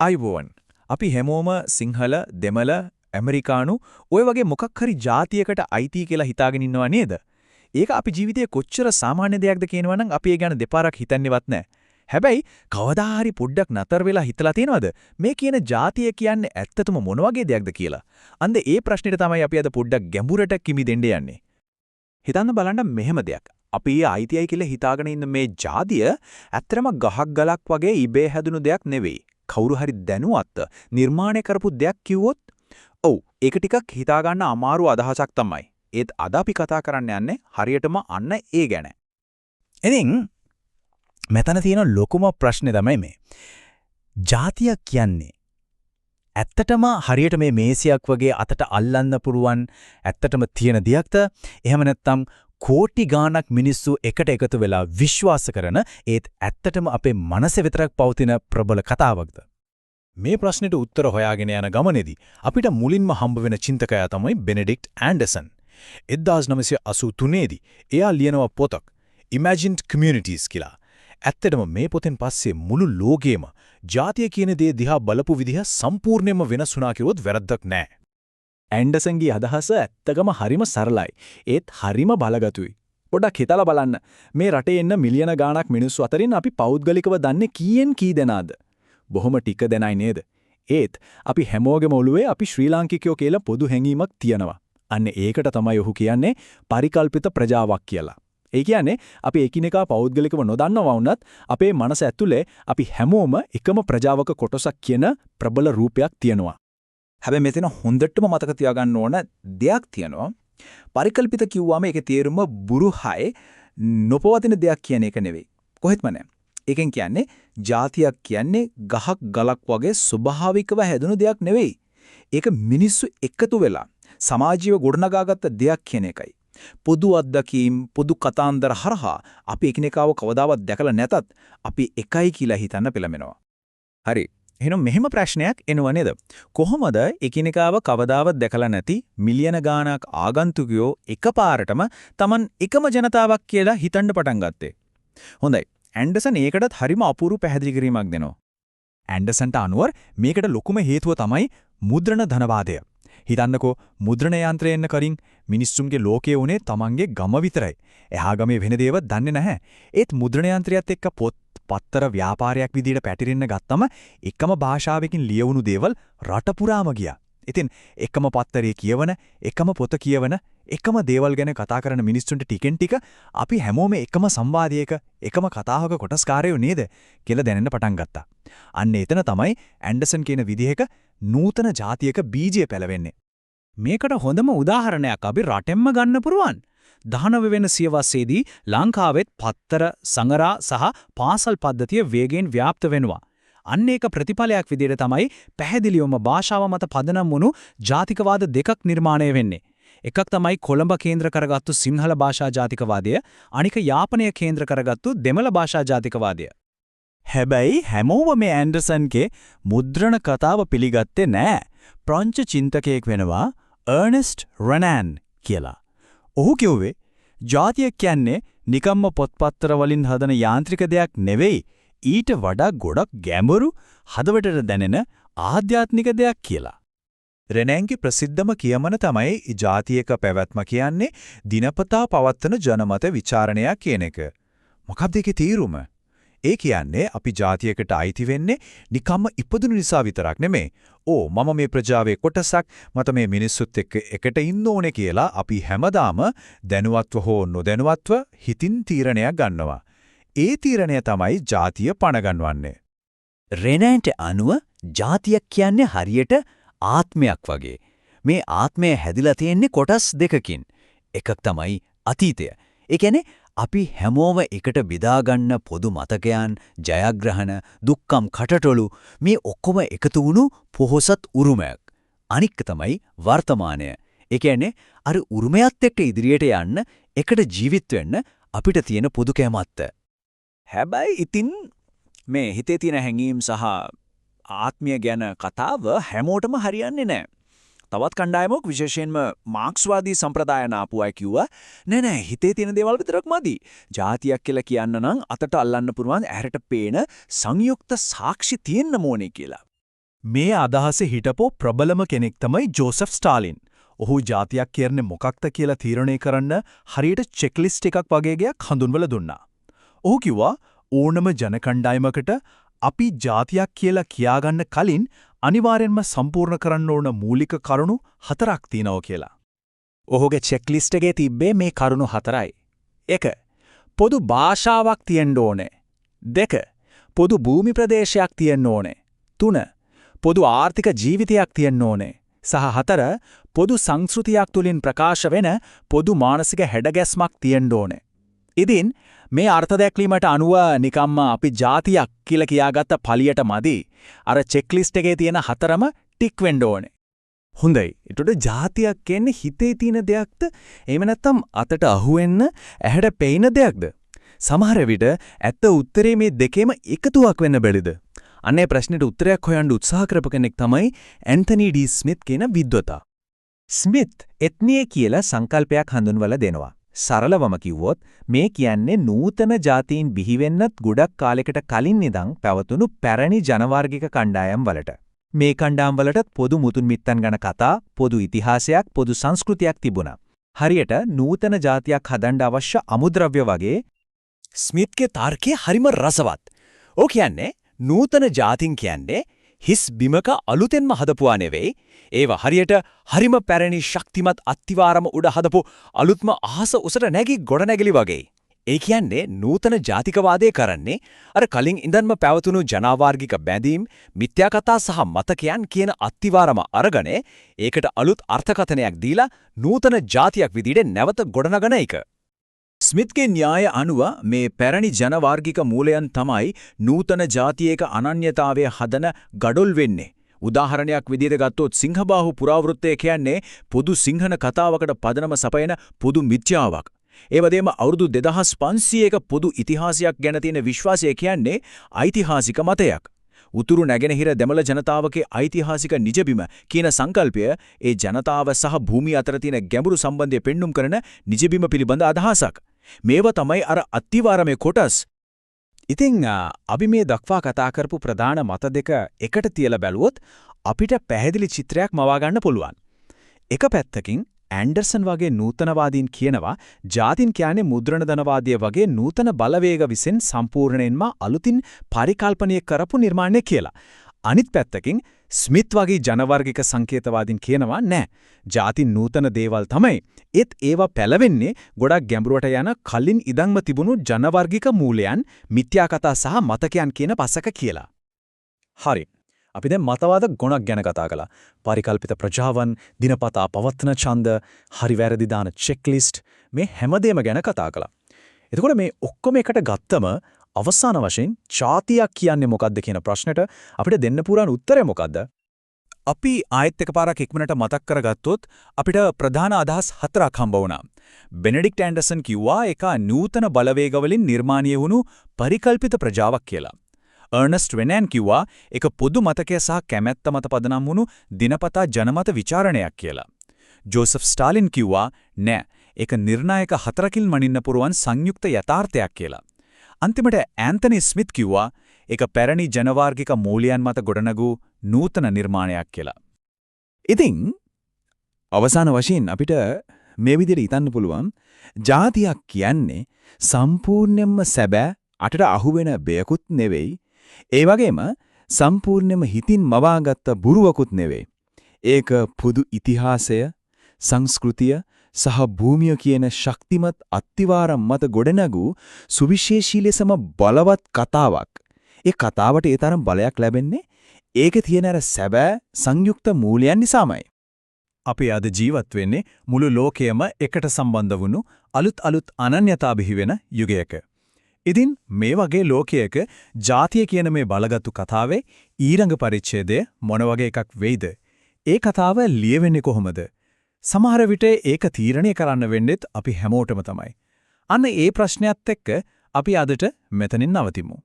අයිබෝවන් අපි හැමෝම සිංහල දෙමළ ඇමරිකානු ඔය වගේ මොකක් හරි ජාතියකට අයිති කියලා හිතාගෙන ඉන්නවා නේද? ඒක අපි ජීවිතයේ කොච්චර සාමාන්‍ය දෙයක්ද කියනවනම් අපි ඒ ගැන දෙපාරක් හිතන්නේවත් නැහැ. හැබැයි කවදා හරි පොඩ්ඩක් නතර වෙලා හිතලා තියෙනවද මේ කියන ජාතිය කියන්නේ ඇත්තටම මොන වගේ දෙයක්ද කියලා? අන්න ඒ ප්‍රශ්නෙට තමයි අපි අද පොඩ්ඩක් ගැඹුරට කිමි දෙන්න යන්නේ. හිතන්න බලන්න මෙහෙම දෙයක්. අපි අයිතියයි කියලා හිතාගෙන ඉන්න මේ ජාතිය ඇත්තටම ගහක් ගලක් වගේ ඉබේ හැදුණු දෙයක් නෙවෙයි. කවුරු හරි දැනුවත් නිර්මාණය කරපු දෙයක් කිව්වොත් ඔව් ඒක ටිකක් හිතා ගන්න අමාරු අදහසක් තමයි. ඒත් අද අපි කතා කරන්න යන්නේ හරියටම අන්න ඒ ගැන. ඉතින් මෙතන තියෙන ලොකුම ප්‍රශ්නේ තමයි මේ. ජාතිය කියන්නේ ඇත්තටම හරියට මේ මේසියක් වගේ අතට අල්ලන්න පුරුවන් ඇත්තටම තියෙන දෙයක්ද? එහෙම නැත්නම් කෝටි ගාණක් මිනිස්සු එකට එකතු වෙලා විශ්වාස කරන ඒත් ඇත්තටම අපේ මනස විතරක් පවතින ප්‍රබල කතාවක්ද? මේ ප්‍රශ්නෙට උත්තර හොයාගෙන යන ගමනේදී අපිට මුලින්ම හම්බ වෙන චින්තකයා තමයි බෙනෙඩික්ට් ඇන්ඩර්සන්. 1983 දී එයා ලියනවා පොතක් Imagined Communities කියලා. ඇත්තටම මේ පොතෙන් පස්සේ මුළු ලෝකෙම ජාතිය කියන දේ දිහා බලපු විදිහ සම්පූර්ණයෙන්ම වෙනස් වුණා කිව්වොත් වැරද්දක් නැහැ. ඇන්ඩර්සන්ගේ අදහස ඇත්තටම හරිම සරලයි. ඒත් හරිම බලගතුයි. පොඩ්ඩක් හිතලා බලන්න. මේ රටේ ඉන්න මිලියන ගාණක් මිනිස්සු අතරින් අපි පෞද්ගලිකව දන්නේ කීයෙන් කී දෙනාද? බොහොම ටික දෙනයි නේද? ඒත් අපි හැමෝගෙම ඔළුවේ අපි ශ්‍රී ලාංකිකයෝ කියලා පොදු හැඟීමක් තියෙනවා. අන්න ඒකට තමයි ඔහු කියන්නේ පරිකල්පිත ප්‍රජාවක් කියලා. ඒ කියන්නේ අපි එකිනෙකා පෞද්ගලිකව නොදන්නවා වුණත් අපේ මනස ඇතුලේ අපි හැමෝම එකම ප්‍රජාවක කොටසක් කියන ප්‍රබල රූපයක් තියෙනවා. හැබැයි මෙතන හොඳටම මතක තියාගන්න ඕන දෙයක් තියෙනවා. පරිකල්පිත කිව්වම ඒකේ තේරුම බුරුහයි නොපවතින දෙයක් කියන එක නෙවෙයි. කොහෙත්ම නෑ. ඒකෙන් කියන්නේ ජාතියක් කියන්නේ ගහක් ගලක් වගේ ස්වභාවිකව හැදුණු දෙයක් නෙවෙයි. ඒක මිනිස්සු එකතු වෙලා සමාජීය ගොඩනගාගත්ත දෙයක් කියන එකයි. පොදු අත්දැකීම් පොදු කතාන්දර හරහා අපි එකිනෙකාව කවදාවත් දැකලා නැතත් අපි එකයි කියලා හිතන්න පෙළඹෙනවා. හරි. එහෙනම් මෙහෙම ප්‍රශ්නයක් එනවා නේද? කොහොමද එකිනෙකාව කවදාවත් දැකලා නැති මිලියන ගාණක් ආගන්තුකයෝ එකපාරටම Taman එකම ජනතාවක් කියලා හිතන්න පටන් ගත්තේ? හොඳයි. ඇන්ඩර්සන් ඒකටත් හරිම අපූර්ව පැහැදිලි කිරීමක් දෙනවා. ඇන්ඩර්සන්ට අනුව මේකට ලොකුම හේතුව තමයි මුද්‍රණ ධනවාදය. හිතන්නකෝ මුද්‍රණ යන්ත්‍රයෙන් කරින් මිනිස්සුන්ගේ ලෝකයේ උනේ Tamanගේ ගම විතරයි. එහා ගමේ වෙන දේව දන්නේ නැහැ. ඒත් මුද්‍රණ යන්ත්‍රයත් එක්ක පොත් පත්තර ව්‍යාපාරයක් විදිහට පැතිරෙන්න ගත්තම එකම භාෂාවකින් ලියවුණු දේවල් රට පුරාම ගියා. ඉතින් එකම පත්තරේ කියවන, එකම පොත කියවන, එකම දේවල් ගැන කතා කරන මිනිස්සුන්ට ටිකෙන් ටික අපි හැමෝම එකම සංවාදයක, එකම කතාවක කොටස්කාරයෝ නේද කියලා දැනෙන්න පටන් ගත්තා. අන්න එතන තමයි ඇන්ඩර්සන් කියන විදිහක නූතන ජාතියක බීජය පැලවෙන්නේ. මේකට හොඳම උදාහරණයක් අපි රටෙන්ම ගන්න පුරුවන්. 19 වෙනි සියවසේදී ලංකාවෙත් පත්තර සංගරා සහ පාසල් පද්ධතිය වේගයෙන් ව්‍යාප්ත වෙනවා. අන්න ඒක ප්‍රතිඵලයක් විදිහට තමයි පැහැදිලිවම භාෂාව මත පදනම් වුණු ජාතිකවාද දෙකක් නිර්මාණය වෙන්නේ. එකක් තමයි කොළඹ කේන්ද්‍ර කරගත්තු සිංහල භාෂා ජාතිකවාදය, අනික යාපනය කේන්ද්‍ර කරගත්තු දෙමළ භාෂා ජාතිකවාදය. හැබැයි හැමෝම මේ ඇන්ඩර්සන්ගේ මුද්‍රණ කතාව පිළිගත්තේ නෑ. ප්‍රංච චින්තකයෙක් වෙනවා අර්නෙස්ට් රෙනෑන් කියලා. ඔහු කිව්වේ ජාතිය කියන්නේ නිකම්ම පොත්පත්තර වලින් හදන යාන්ත්‍රික දෙයක් නෙවෙයි. ඊට වඩා ගොඩක් ගැඹුරු හදවතට දැනෙන ආධ්‍යාත්මික දෙයක් කියලා. රෙනෑන්ගේ ප්‍රසිද්ධම කියමන තමයි ජාතියක පැවැත්ම කියන්නේ දිනපතා පවත්වන ජනමත විචාරණයක් කියන එක. මොකක්ද ඒකේ තීරුම? ඒ කියන්නේ අපි ජාතියකට අයිති වෙන්නේ නිකම්ම ඉපදුණු නිසා විතරක් නෙමෙයි. මම මේ ප්‍රජාවේ කොටසක්, මට මේ මිනිස්සුත් එක්ක එකට ඉන්න ඕනේ කියලා අපි හැමදාම දැනුවත්ව හෝ නොදැනුවත්ව හිතින් තීරණයක් ගන්නවා. ඒ තීරණය තමයි ජාතිය පණගන්වන්නේ. රෙනෑන්ට අනුව ජාතියක් කියන්නේ හරියට ආත්මයක් වගේ. මේ ආත්මය හැදිලා තියෙන්නේ කොටස් දෙකකින්. එකක් තමයි අතීතය. ඒ කියන්නේ අපි හැමෝම එකට බෙදාගන්න පොදු මතකයන්, ජයග්‍රහණ, දුක්ඛම් කටටොළු මේ ඔක්කොම එකතු වුණු පොහොසත් උරුමයක්. අනික් තමයි වර්තමානය. ඒ කියන්නේ අර උරුමයත් එක්ක ඉදිරියට යන්න, එකට ජීවත් වෙන්න අපිට තියෙන පොදු කැමැත්ත. හැබැයි ඉතින් මේ හිතේ තියෙන හැඟීම් සහ ආත්මය ගැන කතාව හැමෝටම හරියන්නේ නැහැ. තවත් කණ්ඩායමක් විශේෂයෙන්ම මාක්ස්වාදී සම්ප්‍රදායන ආපු අය කිව්වා නෑ හිතේ තියෙන දේවල් විතරක් මදි. ජාතියක් කියලා කියන්න නම් අතට අල්ලන්න පුරුවන් ඇහැරට පේන සංයුක්ත සාක්ෂි තියෙන්න ඕනේ කියලා. මේ අදහසේ හිටපෝ ප්‍රබලම කෙනෙක් තමයි ජෝසෙෆ් ස්ටාලින්. ඔහු ජාතියක් කියන්නේ මොකක්ද කියලා තීරණය කරන්න හරියට චෙක්ලිස්ට් එකක් වගේ ගයක් හඳුන්වලා දුන්නා. ඔහු කිව්වා ඕනම ජනකණ්ඩායමකට අපි ජාතියක් කියලා කියාගන්න කලින් අනිවාර්යෙන්ම සම්පූර්ණ කරන්න ඕන මූලික කරුණු 4ක් තියෙනවා කියලා. ඔහුගේ චෙක්ලිස්ට් එකේ තිබ්බේ මේ කරුණු 4යි. 1. පොදු භාෂාවක් තියෙන්න ඕනේ. 2. පොදු භූමි ප්‍රදේශයක් තියෙන්න ඕනේ. 3. පොදු ආර්ථික ජීවිතයක් තියෙන්න ඕනේ. සහ 4. පොදු සංස්කෘතියක් තුලින් ප්‍රකාශ වෙන පොදු මානසික හැඩගැස්මක් තියෙන්න ඕනේ. ඉතින් මේ අර්ථ දැක්වීමට අනුව නිකම්ම අපි ජාතියක් කියලා කියාගත්ත පළියට මදි. අර චෙක්ලිස්ට් එකේ තියෙන 4ම ටික් වෙන්න ඕනේ. හොඳයි. ඒකට ජාතියක් කියන්නේ හිතේ තියෙන දෙයක්ද? එහෙම නැත්නම් අතට අහුවෙන්න ඇහැට පෙනෙන දෙයක්ද? සමහර විට ඇත්ත උත්තරේ මේ දෙකේම එකතුවක් වෙන්න බැරිද? අනේ ප්‍රශ්නෙට උත්තරයක් හොයන්න උත්සාහ කරපු කෙනෙක් තමයි ඇන්තනි ඩී ස්මිත් කියන විද්වතා. ස්මිත් එත්නිය කියලා සංකල්පයක් හඳුන්වලා දෙනවා. සරලවම කිව්වොත් මේ කියන්නේ නූතන ජාතීන් බිහි වෙන්නත් ගොඩක් කාලයකට කලින් ඉඳන් පැවතුණු පැරණි ජනවාර්ගික කණ්ඩායම් වලට. මේ කණ්ඩායම් වලට පොදු මුතුන් මිත්තන් ගැන කතා, පොදු ඉතිහාසයක්, පොදු සංස්කෘතියක් තිබුණා. හරියට නූතන ජාතියක් හදන්න අවශ්‍ය අමුද්‍රව්‍ය වගේ. ස්මිත්ගේ තර්කය හරිම රසවත්. ඔව් කියන්නේ නූතන ජාතින් කියන්නේ හිස් බිමක අලුතෙන්ම හදපුවා නෙවෙයි. ඒවා හරියට හරිම පැරණි ශක්තිමත් අත්තිවාරම උඩ හදපු අලුත්ම අහස උසට නැගි ගොඩනැගිලි වගේ. ඒ කියන්නේ නූතන ජාතිකවාදය කරන්නේ අර කලින් ඉඳන්ම පැවතුණු ජනාවාර්ගික බැඳීම්, මිත්‍යා කතා සහ මතකයන් කියන අත්තිවාරම අරගෙන ඒකට අලුත් අර්ථකථනයක් දීලා නූතන ජාතියක් විදිහට නැවත ගොඩනගන එක. ස්මිත්ගේ න්‍යාය අනුව මේ පැරණි ජනවාර්ගික මූලයන් තමයි නූතන ජාතියක අනන්‍යතාවය හදන ගඩොල් වෙන්නේ. උදාහරණයක් විදිහට ගත්තොත් සිංහබාහු පුරාවෘත්තය කියන්නේ පොදු සිංහන කතාවකට පදනම සපයන පොදු මිත්‍යාවක්. ඒ වගේම අවුරුදු 2500ක පොදු ඉතිහාසයක් ගැන තියෙන විශ්වාසය කියන්නේ ඓතිහාසික මතයක්. උතුරු නැගෙනහිර දෙමළ ජනතාවගේ ඓතිහාසික නිජබිම කියන සංකල්පය ඒ ජනතාව සහ භූමිය අතර තියෙන ගැඹුරු සම්බන්ධය පෙන්눔 කරන නිජබිම පිළිබඳ අදහසක්. මේව තමයි අර අත්තිවාරමේ කොටස්. ඉතින් අපි මේ දක්වා කතා කරපු ප්‍රධාන මත දෙක එකට තියලා බැලුවොත් අපිට පැහැදිලි චිත්‍රයක් මවා ගන්න පුළුවන්. එක පැත්තකින් ඇන්ඩර්සන් වගේ නූතනවාදීන් කියනවා ජාතින් කියන්නේ මුද්‍රණ ධනවාදය වගේ නූතන බලවේග විසින් සම්පූර්ණයෙන්ම අලුතින් පරිකල්පනය කරපු නිර්මාණය කියලා. අනිත් පැත්තකින් ස්මිත් වගේ ජනවර්ගික සංකේතවාදීන් කියනවා නෑ. ජාති නූතන දේවල් තමයි. ඒත් ඒවා පැලවෙන්නේ ගොඩක් ගැඹුරට යන කලින් ඉඳන්ම තිබුණු ජනවර්ගික මූලයන්, මිත්‍යා කතා සහ මතකයන් කියන පසක කියලා. හරි. අපි දැන් මතවාද ගොණක් ගැන කතා කළා. පරිකල්පිත ප්‍රජාවන්, දිනපතා පවත්වන ඡන්ද, හරි වැරදි දාන චෙක්ලිස්ට් මේ හැමදේම ගැන කතා කළා. එතකොට මේ ඔක්කොම එකට ගත්තම අවසාන වශයෙන් ජාතියක් කියන්නේ මොකක්ද කියන ප්‍රශ්නෙට අපිට දෙන්න පුරාන උත්තරය මොකක්ද? අපි ආයෙත් එකපාරක් ඉක්මනට මතක් කරගත්තොත් අපිට ප්‍රධාන අදහස් 4ක් හම්බ වුණා. බෙනඩික්ට් ඇන්ඩර්සන් කිව්වා ඒක නූතන බලවේගවලින් නිර්මාණය වුණු පරිකල්පිත ප්‍රජාවක් කියලා. අර්නස්ට් වෙනෑන් කිව්වා ඒක පොදු මතකය සහ කැමැත්ත මත පදනම් වුණු දිනපතා ජනමත විචාරණයක් කියලා. ජෝසෙෆ් ස්ටාලින් කිව්වා නෑ ඒක නිර්ණායක 4කින් මනින්න පුරුවන් සංයුක්ත යථාර්ථයක් කියලා. අන්තිමට ඇන්තනි ස්මිත් කිව්වා ඒක පැරණි ජනවාර්ගික මූලයන් මත ගොඩනගූ නූතන නිර්මාණයක් කියලා. ඉතින් අවසාන වශයෙන් අපිට මේ විදිහට හිතන්න පුළුවන් ජාතියක් කියන්නේ සම්පූර්ණයෙන්ම සැබෑ අටට අහුවෙන බයකුත් නෙවෙයි. ඒ වගේම සම්පූර්ණයෙන්ම හිතින් මවාගත්ත බුරුවකුත් නෙවෙයි. ඒක පොදු ඉතිහාසය, සංස්කෘතිය සහ භූමිය කියන ශක්තිමත් අත්තිවාරම් මත ගොඩනගූ සුවිශේෂී ලෙසම බලවත් කතාවක්. ඒ කතාවට ඒ තරම් බලයක් ලැබෙන්නේ ඒකේ තියෙන අර සැබෑ සංයුක්ත මූලයන් නිසාමයි. අපි අද ජීවත් වෙන්නේ මුළු ලෝකයම එකට සම්බන්ධ වුණු අලුත් අනන්‍යතා බිහි වෙන යුගයක. ඉතින් මේ වගේ ලෝකයක ජාතිය කියන මේ බලගත්තු කතාවේ ඊළඟ පරිච්ඡේදය මොන වගේ එකක් වෙයිද? ඒ කතාව ලියවෙන්නේ කොහොමද? සමහර විට ඒක තීරණය කරන්න වෙන්නේත් අපි හැමෝටම තමයි. අන්න ඒ ප්‍රශ්නයත් එක්ක අපි අදට මෙතනින් නවතිමු.